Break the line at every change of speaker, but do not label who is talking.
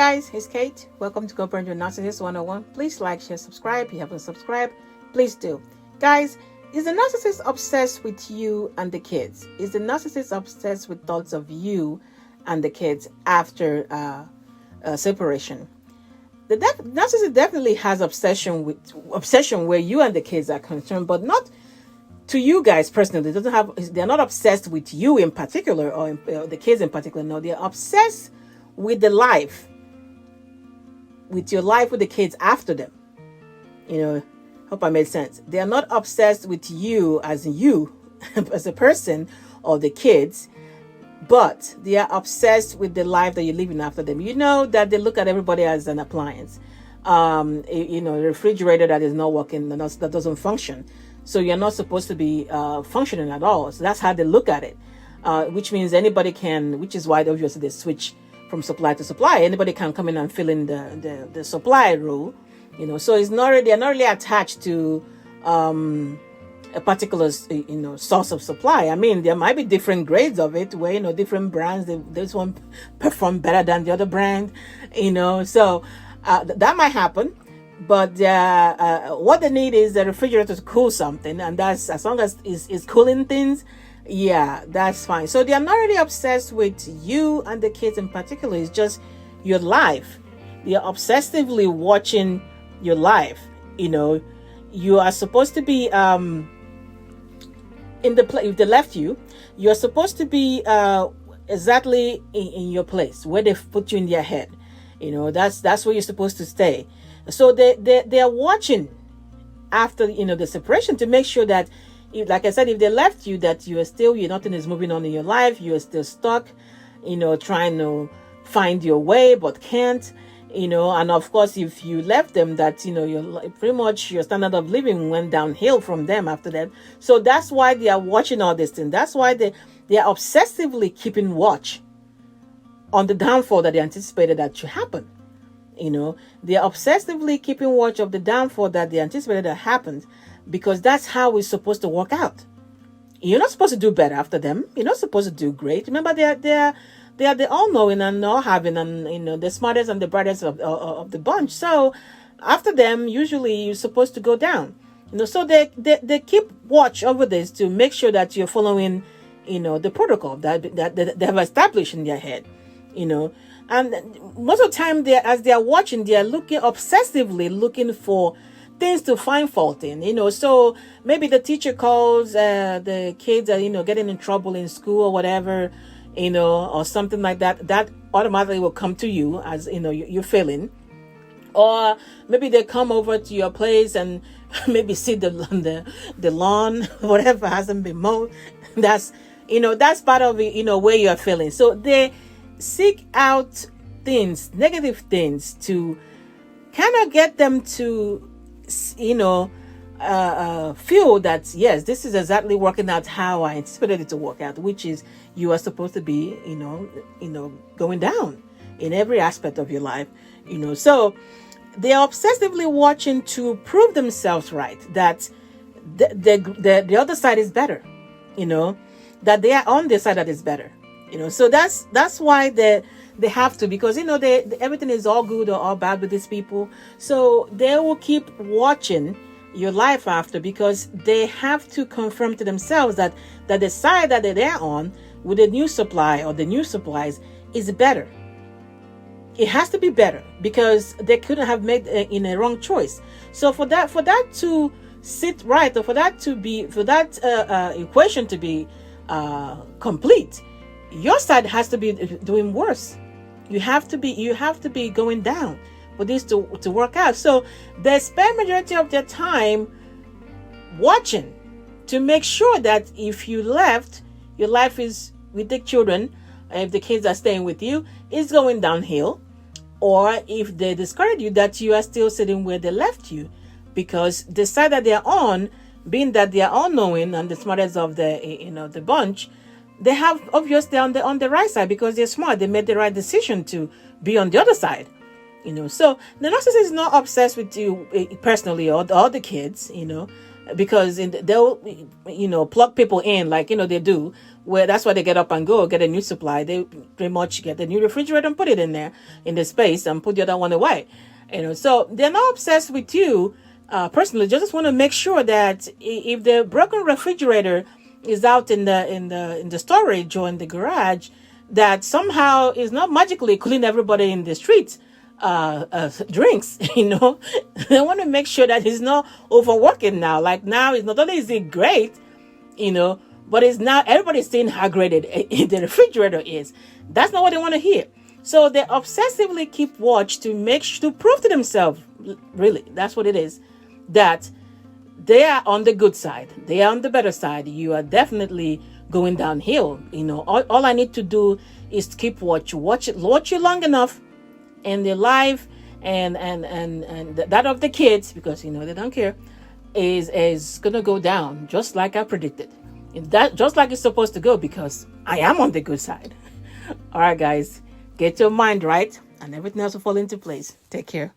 guys, it's Kate. Welcome to Co-Parent with Narcissist 101. Please like, share, subscribe. If you haven't subscribed, please do. Guys, is the narcissist obsessed with you and the kids? Is the narcissist obsessed with thoughts of you and the kids after separation? The narcissist definitely has obsession where you and the kids are concerned, but not to you guys personally. They're not obsessed with you in particular or the kids in particular. No, they're obsessed with your life with the kids after them. Hope I made sense. They are not obsessed with you as a person or the kids, but they are obsessed with the life that you're living after them. You know that they look at everybody as an appliance. The refrigerator that is not working, that doesn't function. So you're not supposed to be functioning at all. So that's how they look at it, which means anybody can, which is why obviously they switch from supply to supply. Anybody can come in and fill in the supply rule. So they're not really attached to a particular source of supply. I mean, there might be different grades of it where different brands, this one perform better than the other brand, so that might happen. But what they need is the refrigerator to cool something, and that's, as long as it's cooling things, yeah, that's fine. So they are not really obsessed with you and the kids in particular. It's just your life. They are obsessively watching your life. You are supposed to be if they left you, you're supposed to be exactly in your place where they've put you in their head. That's where you're supposed to stay. So they are watching after the separation to make sure that, like I said, if they left you, that nothing is moving on in your life. You are still stuck, trying to find your way but can't. And of course, if you left them, that you're pretty much, your standard of living went downhill from them after that. So that's why they are watching all this thing. That's why they are obsessively keeping watch on the downfall that they anticipated that should happen. They are obsessively keeping watch of the downfall that they anticipated that happened, because that's how it's supposed to work out. You're not supposed to do better after them. You're not supposed to do great. Remember, they are the all-knowing and all-having, and the smartest and the brightest of the bunch. So after them, usually you're supposed to go down. So they keep watch over this to make sure that you're following, the protocol that they have established in their head. And most of the time, as they are watching, they are obsessively looking for things to find fault in. So maybe the teacher calls the kids are getting in trouble in school or whatever, or something like that. That automatically will come to you as you're failing. Or maybe they come over to your place and maybe see the lawn, whatever hasn't been mowed. That's part of it, where you are failing. So they seek out negative things to kind of get them to feel that, yes, this is exactly working out how I anticipated it to work out, which is you are supposed to be going down in every aspect of your life. So they are obsessively watching to prove themselves right, that the other side is better, that they are on the side that is better. So that's why they have to, because everything is all good or all bad with these people. So they will keep watching your life after, because they have to confirm to themselves that the side that they're on with the new supply or the new supplies is better. It has to be better, because they couldn't have made a wrong choice. So for that to sit right, or for that equation to be complete, your side has to be doing worse. You have to be going down for this to work out. So they spend majority of their time watching to make sure that if you left, your life is with the children, if the kids are staying with you, is going downhill. Or if they discard you, that you are still sitting where they left you, because the side that they are on, being that they are all knowing and the smartest of the bunch, they have obviously on the right side, because they're smart. They made the right decision to be on the other side. So the narcissist is not obsessed with you personally or the kids. because they'll, plug people in like, they do, where that's why they get up and go get a new supply. They pretty much get the new refrigerator and put it in there in the space and put the other one away. So they're not obsessed with you personally. Just want to make sure that if the broken refrigerator is out in the storage or in the garage, that somehow is not magically cooling everybody in the streets drinks. They want to make sure that he's not overworking now. Like now, it's not only is it great, but it's now everybody's seeing how great the refrigerator is. That's not what they want to hear. So they obsessively keep watch to prove to themselves, really, that's what it is, that they are on the good side. They are on the better side. You are definitely going downhill. All I need to do is keep watch you long enough, and their life and that of the kids, because they don't care, is gonna go down just like I predicted. That just like it's supposed to go, because I am on the good side. All right, guys, get your mind right, and everything else will fall into place. Take care.